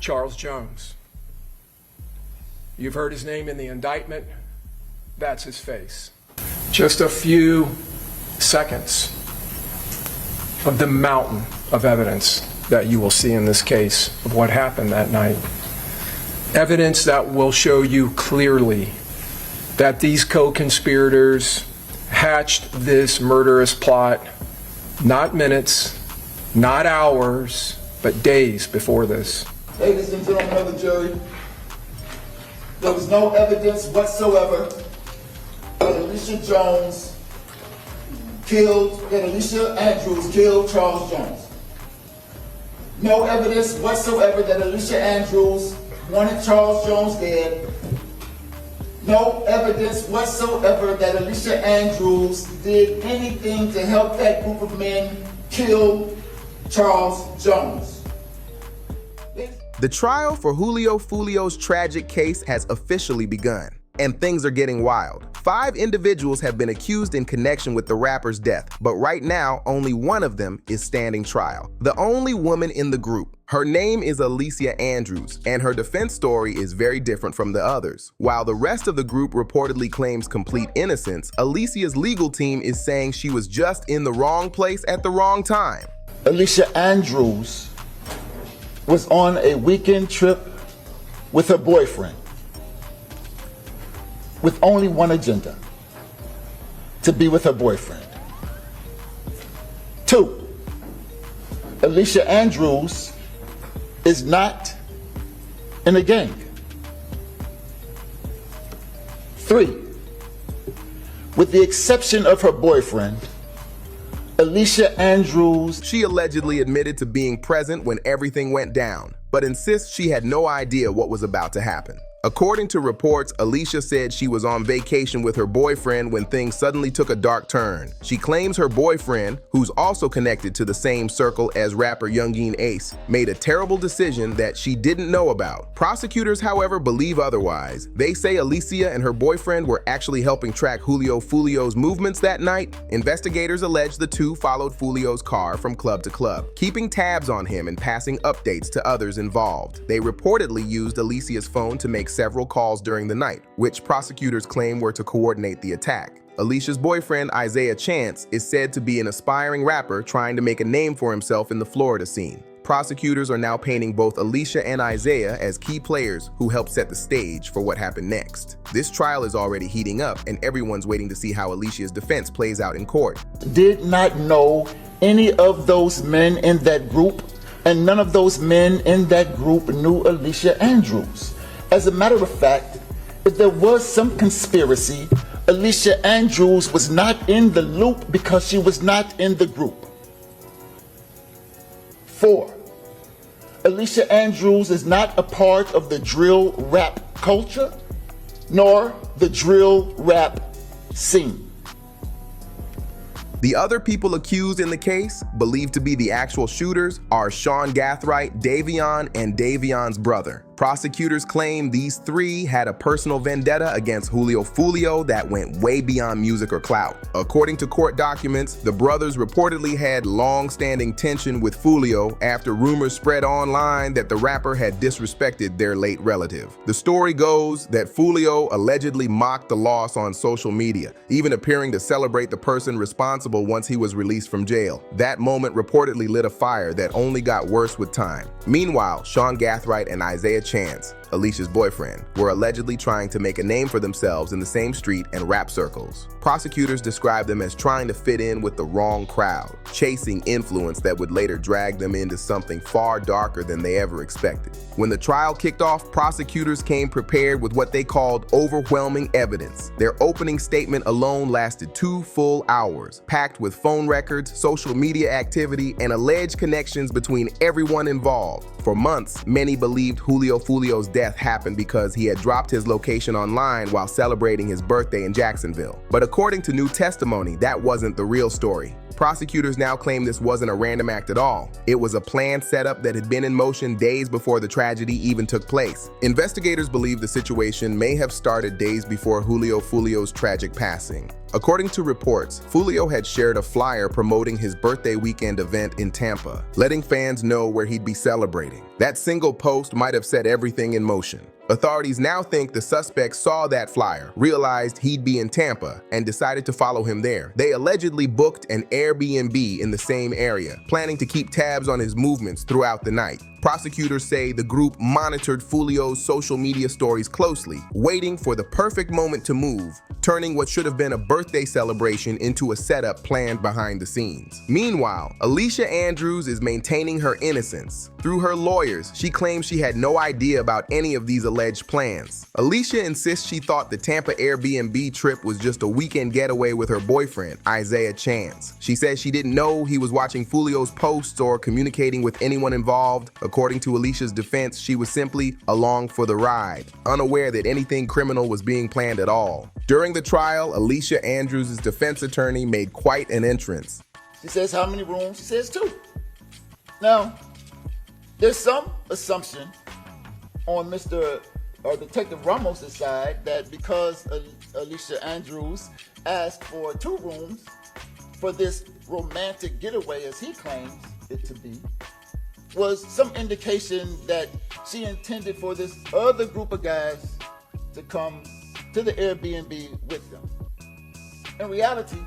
Charles Jones. You've heard his name in the indictment. That's his face. Just a few seconds of the mountain of evidence that you will see in this case of what happened that night. Evidence that will show you clearly that these co-conspirators hatched this murderous plot not minutes, not hours, but days before this. Ladies and gentlemen of the jury, there was no evidence whatsoever that Alicia Andrews killed Charles Jones. No evidence whatsoever that Alicia Andrews wanted Charles Jones dead. No evidence whatsoever that Alicia Andrews did anything to help that group of men kill Charles Jones. The trial for Julio Foolio's tragic case has officially begun, and things are getting wild. 5 individuals have been accused in connection with the rapper's death, but right now, only one of them is standing trial. The only woman in the group. Her name is Alicia Andrews, and her defense story is very different from the others. While the rest of the group reportedly claims complete innocence, Alicia's legal team is saying she was just in the wrong place at the wrong time. Alicia Andrews was on a weekend trip with her boyfriend with only one agenda: to be with her boyfriend. 2, Alicia Andrews is not in a gang. 3, with the exception of her boyfriend, Alicia Andrews. She allegedly admitted to being present when everything went down, but insists she had no idea what was about to happen. According to reports, Alicia said she was on vacation with her boyfriend when things suddenly took a dark turn. She claims her boyfriend, who's also connected to the same circle as rapper Youngeen Ace, made a terrible decision that she didn't know about. Prosecutors, however, believe otherwise. They say Alicia and her boyfriend were actually helping track Julio Foolio's movements that night. Investigators allege the two followed Fulio's car from club to club, keeping tabs on him and passing updates to others involved. They reportedly used Alicia's phone to make several calls during the night, which prosecutors claim were to coordinate the attack. Alicia's boyfriend, Isaiah Chance, is said to be an aspiring rapper trying to make a name for himself in the Florida scene. Prosecutors are now painting both Alicia and Isaiah as key players who helped set the stage for what happened next. This trial is already heating up, and everyone's waiting to see how Alicia's defense plays out in court. Did not know any of those men in that group, and none of those men in that group knew Alicia Andrews. As a matter of fact, if there was some conspiracy, Alicia Andrews was not in the loop because she was not in the group. 4, Alicia Andrews is not a part of the drill rap culture, nor the drill rap scene. The other people accused in the case, believed to be the actual shooters, are Sean Gathright, Davion, and Davion's brother. Prosecutors claim these 3 had a personal vendetta against Julio Foolio that went way beyond music or clout. According to court documents, the brothers reportedly had long-standing tension with Fulio after rumors spread online that the rapper had disrespected their late relative. The story goes that Fulio allegedly mocked the loss on social media, even appearing to celebrate the person responsible once he was released from jail. That moment reportedly lit a fire that only got worse with time. Meanwhile, Sean Gathright and Isaiah Chance, Alicia's boyfriend, were allegedly trying to make a name for themselves in the same street and rap circles. Prosecutors describe them as trying to fit in with the wrong crowd, chasing influence that would later drag them into something far darker than they ever expected. When the trial kicked off, prosecutors came prepared with what they called overwhelming evidence. Their opening statement alone lasted 2 full hours, packed with phone records, social media activity, and alleged connections between everyone involved. For months, many believed Julio Foolio's death happened because he had dropped his location online while celebrating his birthday in Jacksonville. But according to new testimony, that wasn't the real story. Prosecutors now claim this wasn't a random act at all. It was a planned setup that had been in motion days before the tragedy even took place. Investigators believe the situation may have started days before Julio Foolio's tragic passing. According to reports, Fulio had shared a flyer promoting his birthday weekend event in Tampa, letting fans know where he'd be celebrating. That single post might have set everything in motion. Authorities now think the suspect saw that flyer, realized he'd be in Tampa, and decided to follow him there. They allegedly booked an Airbnb in the same area, planning to keep tabs on his movements throughout the night. Prosecutors say the group monitored Fulio's social media stories closely, waiting for the perfect moment to move, turning what should have been a birthday celebration into a setup planned behind the scenes. Meanwhile, Alicia Andrews is maintaining her innocence. Through her lawyers, she claims she had no idea about any of these alleged plans. Alicia insists she thought the Tampa Airbnb trip was just a weekend getaway with her boyfriend, Isaiah Chance. She says she didn't know he was watching Fulio's posts or communicating with anyone involved. According to Alicia's defense, she was simply along for the ride, unaware that anything criminal was being planned at all. During the trial, Alicia Andrews' defense attorney made quite an entrance. She says how many rooms? She says 2. Now, there's some assumption on Detective Ramos' side that because Alicia Andrews asked for 2 rooms for this romantic getaway, as he claims it to be, was some indication that she intended for this other group of guys to come to the Airbnb with them. In reality,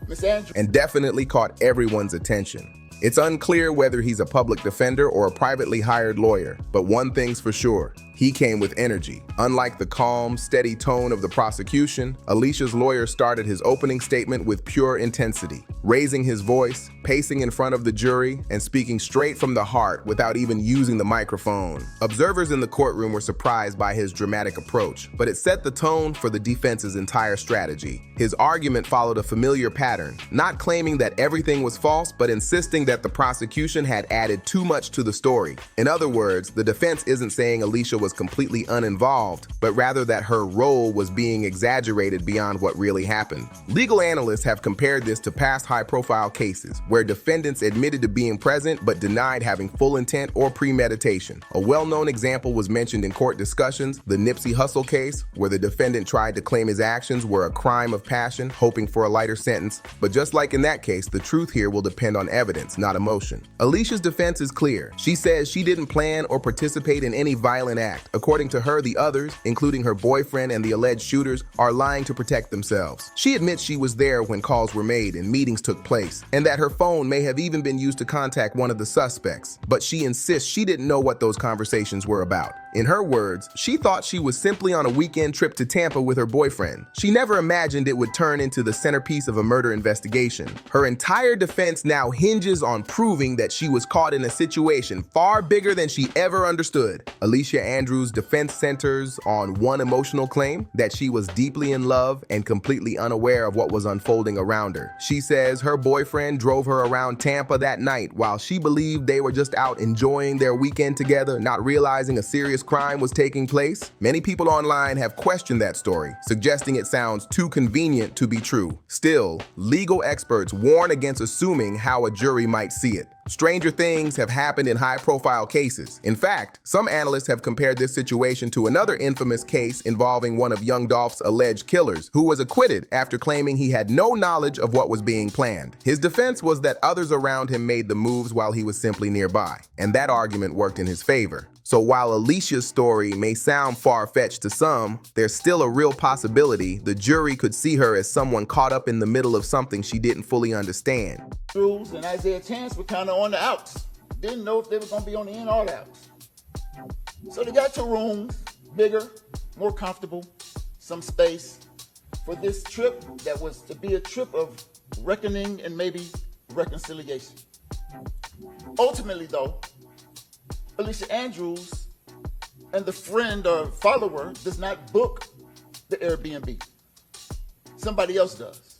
Miss Andrews... And definitely caught everyone's attention. It's unclear whether he's a public defender or a privately hired lawyer, but one thing's for sure. He came with energy. Unlike the calm, steady tone of the prosecution, Alicia's lawyer started his opening statement with pure intensity, raising his voice, pacing in front of the jury, and speaking straight from the heart without even using the microphone. Observers in the courtroom were surprised by his dramatic approach, but it set the tone for the defense's entire strategy. His argument followed a familiar pattern, not claiming that everything was false, but insisting that the prosecution had added too much to the story. In other words, the defense isn't saying Alicia was completely uninvolved, but rather that her role was being exaggerated beyond what really happened. Legal analysts have compared this to past high-profile cases, where defendants admitted to being present but denied having full intent or premeditation. A well-known example was mentioned in court discussions, the Nipsey Hussle case, where the defendant tried to claim his actions were a crime of passion, hoping for a lighter sentence. But just like in that case, the truth here will depend on evidence, not emotion. Alicia's defense is clear. She says she didn't plan or participate in any violent act. According to her, the others, including her boyfriend and the alleged shooters, are lying to protect themselves. She admits she was there when calls were made and meetings took place, and that her phone may have even been used to contact one of the suspects, but she insists she didn't know what those conversations were about. In her words, she thought she was simply on a weekend trip to Tampa with her boyfriend. She never imagined it would turn into the centerpiece of a murder investigation. Her entire defense now hinges on proving that she was caught in a situation far bigger than she ever understood. Alicia Andrews' defense centers on one emotional claim, that she was deeply in love and completely unaware of what was unfolding around her. She says her boyfriend drove her around Tampa that night while she believed they were just out enjoying their weekend together, not realizing a serious crime was taking place. Many people online have questioned that story, suggesting it sounds too convenient to be true. Still, legal experts warn against assuming how a jury might see it. Stranger things have happened in high-profile cases. In fact, some analysts have compared this situation to another infamous case involving one of Young Dolph's alleged killers, who was acquitted after claiming he had no knowledge of what was being planned. His defense was that others around him made the moves while he was simply nearby, and that argument worked in his favor. So while Alicia's story may sound far-fetched to some, there's still a real possibility the jury could see her as someone caught up in the middle of something she didn't fully understand. Andrews and Isaiah Chance were kind of on the outs. Didn't know if they were going to be on the in or the outs. So they got 2 rooms, bigger, more comfortable, some space for this trip that was to be a trip of reckoning and maybe reconciliation. Ultimately, though, Alicia Andrews and the friend or follower does not book the Airbnb. Somebody else does.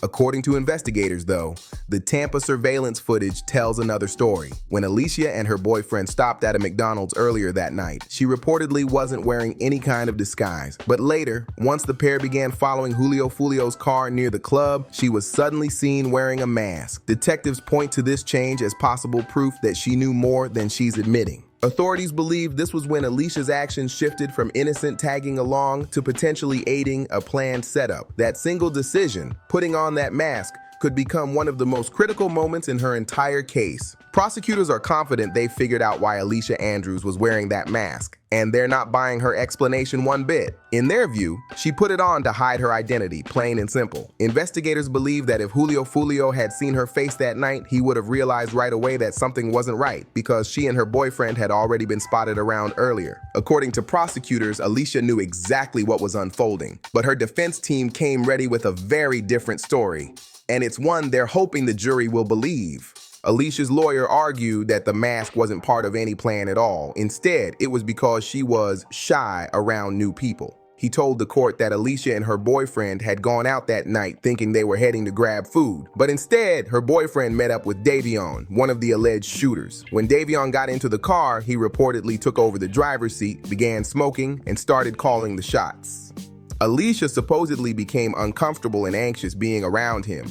According to investigators, though, the Tampa surveillance footage tells another story. When Alicia and her boyfriend stopped at a McDonald's earlier that night, she reportedly wasn't wearing any kind of disguise. But later, once the pair began following Julio Foolio's car near the club, she was suddenly seen wearing a mask. Detectives point to this change as possible proof that she knew more than she's admitting. Authorities believe this was when Alicia's actions shifted from innocent tagging along to potentially aiding a planned setup. That single decision, putting on that mask, could become one of the most critical moments in her entire case. Prosecutors are confident they figured out why Alicia Andrews was wearing that mask, and they're not buying her explanation one bit. In their view, she put it on to hide her identity, plain and simple. Investigators believe that if Julio Foolio had seen her face that night, he would have realized right away that something wasn't right, because she and her boyfriend had already been spotted around earlier. According to prosecutors, Alicia knew exactly what was unfolding, but her defense team came ready with a very different story. And it's one they're hoping the jury will believe. Alicia's lawyer argued that the mask wasn't part of any plan at all. Instead, it was because she was shy around new people. He told the court that Alicia and her boyfriend had gone out that night thinking they were heading to grab food. But instead, her boyfriend met up with Davion, one of the alleged shooters. When Davion got into the car, he reportedly took over the driver's seat, began smoking, and started calling the shots. Alicia supposedly became uncomfortable and anxious being around him,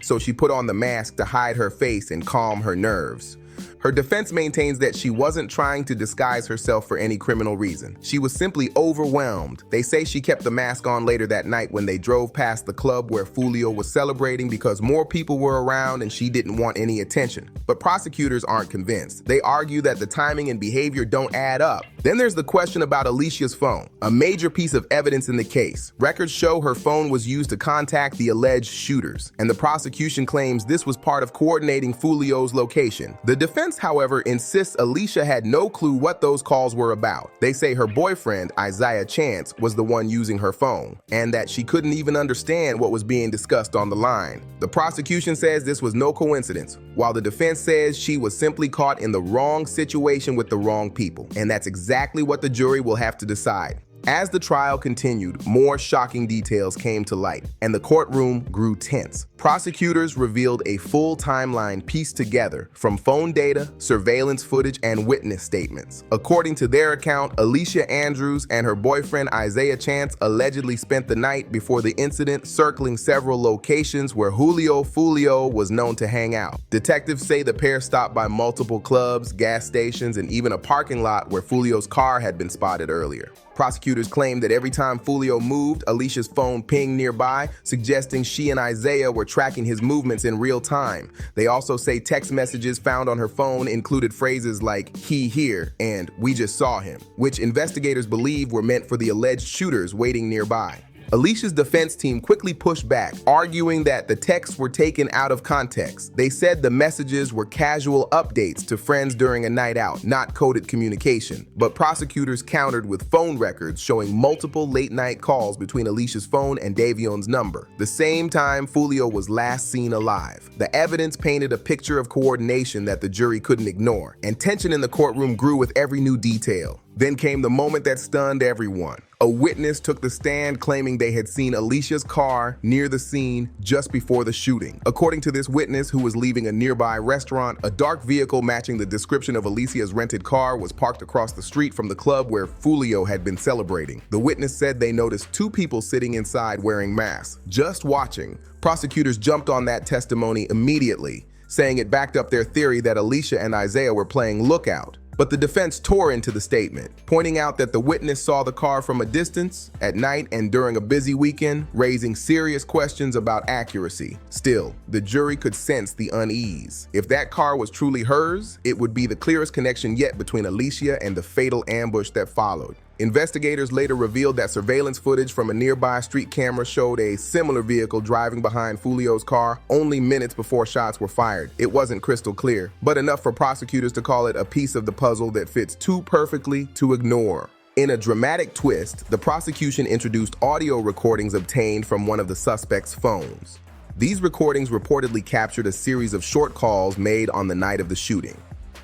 so she put on the mask to hide her face and calm her nerves. Her defense maintains that she wasn't trying to disguise herself for any criminal reason. She was simply overwhelmed. They say she kept the mask on later that night when they drove past the club where Fulio was celebrating because more people were around and she didn't want any attention. But prosecutors aren't convinced. They argue that the timing and behavior don't add up. Then there's the question about Alicia's phone, a major piece of evidence in the case. Records show her phone was used to contact the alleged shooters, and the prosecution claims this was part of coordinating Fulio's location. The defense, however, insists Alicia had no clue what those calls were about. They say her boyfriend, Isaiah Chance, was the one using her phone, and that she couldn't even understand what was being discussed on the line. The prosecution says this was no coincidence, while the defense says she was simply caught in the wrong situation with the wrong people. And that's exactly what the jury will have to decide. As the trial continued, more shocking details came to light, and the courtroom grew tense. Prosecutors revealed a full timeline pieced together from phone data, surveillance footage, and witness statements. According to their account, Alicia Andrews and her boyfriend Isaiah Chance allegedly spent the night before the incident circling several locations where Julio Foolio was known to hang out. Detectives say the pair stopped by multiple clubs, gas stations, and even a parking lot where Fulio's car had been spotted earlier. Prosecutors claim that every time Fulio moved, Alicia's phone pinged nearby, suggesting she and Isaiah were tracking his movements in real time. They also say text messages found on her phone included phrases like "he here" and "we just saw him," which investigators believe were meant for the alleged shooters waiting nearby. Alicia's defense team quickly pushed back, arguing that the texts were taken out of context. They said the messages were casual updates to friends during a night out, not coded communication. But prosecutors countered with phone records showing multiple late-night calls between Alicia's phone and Davion's number, the same time Fulio was last seen alive. The evidence painted a picture of coordination that the jury couldn't ignore, and tension in the courtroom grew with every new detail. Then came the moment that stunned everyone. A witness took the stand claiming they had seen Alicia's car near the scene just before the shooting. According to this witness, who was leaving a nearby restaurant, a dark vehicle matching the description of Alicia's rented car was parked across the street from the club where Fulio had been celebrating. The witness said they noticed two people sitting inside wearing masks, just watching. Prosecutors jumped on that testimony immediately, saying it backed up their theory that Alicia and Isaiah were playing lookout. But the defense tore into the statement, pointing out that the witness saw the car from a distance, at night, and during a busy weekend, raising serious questions about accuracy. Still, the jury could sense the unease. If that car was truly hers, it would be the clearest connection yet between Alicia and the fatal ambush that followed. Investigators later revealed that surveillance footage from a nearby street camera showed a similar vehicle driving behind Fulio's car only minutes before shots were fired. It wasn't crystal clear, but enough for prosecutors to call it a piece of the puzzle that fits too perfectly to ignore. In a dramatic twist, the prosecution introduced audio recordings obtained from one of the suspects' phones. These recordings reportedly captured a series of short calls made on the night of the shooting.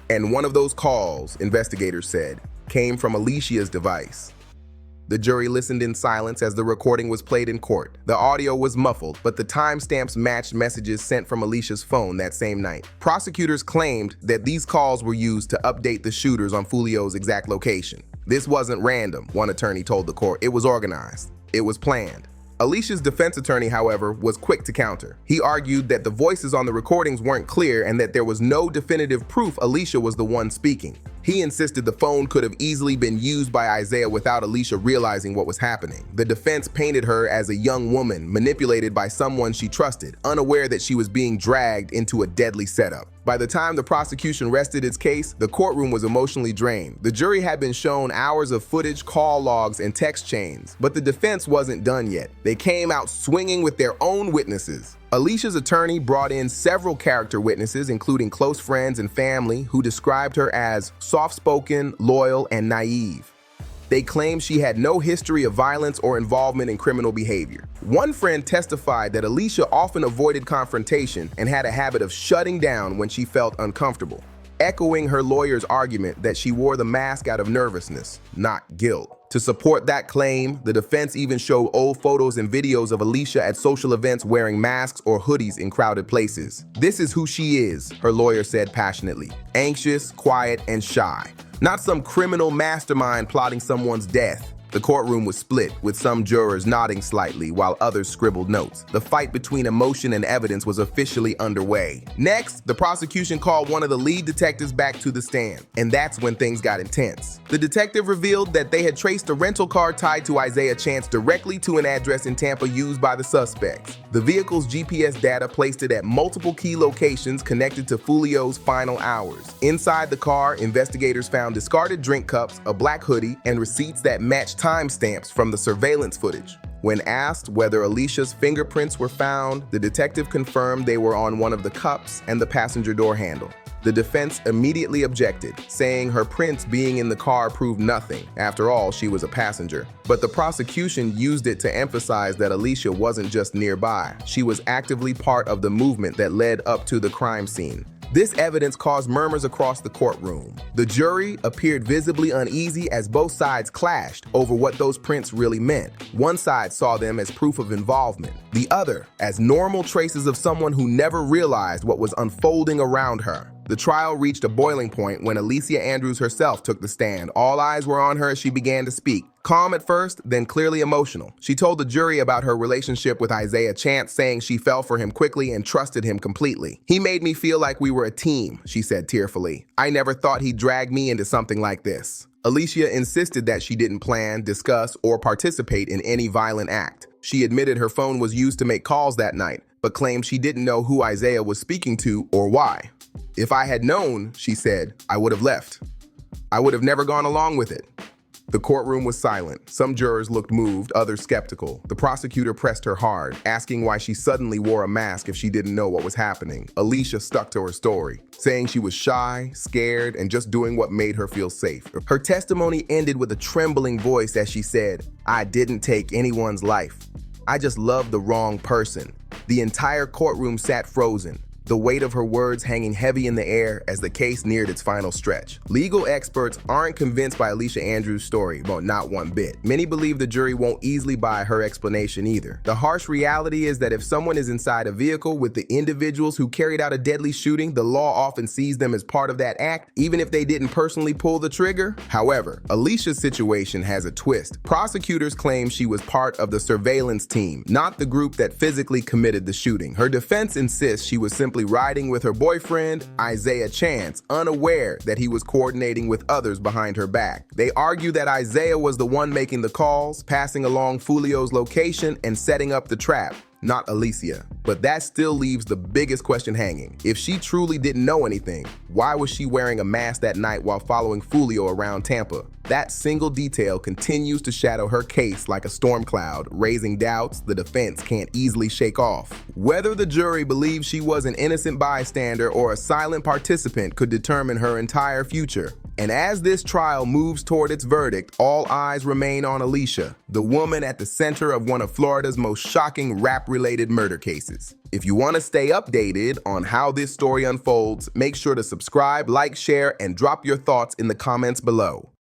And one of those calls, investigators said, came from Alicia's device. The jury listened in silence as the recording was played in court. The audio was muffled, but the timestamps matched messages sent from Alicia's phone that same night. Prosecutors claimed that these calls were used to update the shooters on Fulio's exact location. This wasn't random, one attorney told the court. It was organized. It was planned. Alicia's defense attorney, however, was quick to counter. He argued that the voices on the recordings weren't clear and that there was no definitive proof Alicia was the one speaking. He insisted the phone could have easily been used by Isaiah without Alicia realizing what was happening. The defense painted her as a young woman manipulated by someone she trusted, unaware that she was being dragged into a deadly setup. By the time the prosecution rested its case, the courtroom was emotionally drained. The jury had been shown hours of footage, call logs, and text chains, but the defense wasn't done yet. They came out swinging with their own witnesses. Alicia's attorney brought in several character witnesses, including close friends and family, who described her as soft-spoken, loyal, and naive. They claimed she had no history of violence or involvement in criminal behavior. One friend testified that Alicia often avoided confrontation and had a habit of shutting down when she felt uncomfortable, echoing her lawyer's argument that she wore the mask out of nervousness, not guilt. To support that claim, the defense even showed old photos and videos of Alicia at social events wearing masks or hoodies in crowded places. "This is who she is," her lawyer said passionately. "Anxious, quiet, and shy. Not some criminal mastermind plotting someone's death." The courtroom was split, with some jurors nodding slightly while others scribbled notes. The fight between emotion and evidence was officially underway. Next, the prosecution called one of the lead detectives back to the stand, and that's when things got intense. The detective revealed that they had traced a rental car tied to Isaiah Chance directly to an address in Tampa used by the suspects. The vehicle's GPS data placed it at multiple key locations connected to Fulio's final hours. Inside the car, investigators found discarded drink cups, a black hoodie, and receipts that matched timestamps from the surveillance footage. When asked whether Alicia's fingerprints were found, the detective confirmed they were on one of the cups and the passenger door handle. The defense immediately objected, saying her prints being in the car proved nothing. After all, she was a passenger. But the prosecution used it to emphasize that Alicia wasn't just nearby. She was actively part of the movement that led up to the crime scene. This evidence caused murmurs across the courtroom. The jury appeared visibly uneasy as both sides clashed over what those prints really meant. One side saw them as proof of involvement, the other as normal traces of someone who never realized what was unfolding around her. The trial reached a boiling point when Alicia Andrews herself took the stand. All eyes were on her as she began to speak. Calm at first, then clearly emotional. She told the jury about her relationship with Isaiah Chance, saying she fell for him quickly and trusted him completely. "He made me feel like we were a team," she said tearfully. "I never thought he'd drag me into something like this." Alicia insisted that she didn't plan, discuss, or participate in any violent act. She admitted her phone was used to make calls that night, but claimed she didn't know who Isaiah was speaking to or why. "If I had known," she said, "I would have left. I would have never gone along with it." The courtroom was silent. Some jurors looked moved, others skeptical. The prosecutor pressed her hard, asking why she suddenly wore a mask if she didn't know what was happening. Alicia stuck to her story, saying she was shy, scared, and just doing what made her feel safe. Her testimony ended with a trembling voice as she said, "I didn't take anyone's life. I just loved the wrong person." The entire courtroom sat frozen, the weight of her words hanging heavy in the air as the case neared its final stretch. Legal experts aren't convinced by Alicia Andrews' story, well, not one bit. Many believe the jury won't easily buy her explanation either. The harsh reality is that if someone is inside a vehicle with the individuals who carried out a deadly shooting, the law often sees them as part of that act, even if they didn't personally pull the trigger. However, Alicia's situation has a twist. Prosecutors claim she was part of the surveillance team, not the group that physically committed the shooting. Her defense insists she was simply riding with her boyfriend, Isaiah Chance, unaware that he was coordinating with others behind her back. They argue that Isaiah was the one making the calls, passing along Fulio's location, and setting up the trap, not Alicia. But that still leaves the biggest question hanging. If she truly didn't know anything, why was she wearing a mask that night while following Fulio around Tampa? That single detail continues to shadow her case like a storm cloud, raising doubts the defense can't easily shake off. Whether the jury believes she was an innocent bystander or a silent participant could determine her entire future. And as this trial moves toward its verdict, all eyes remain on Alicia, the woman at the center of one of Florida's most shocking rap-related murder cases. If you want to stay updated on how this story unfolds, make sure to subscribe, like, share, and drop your thoughts in the comments below.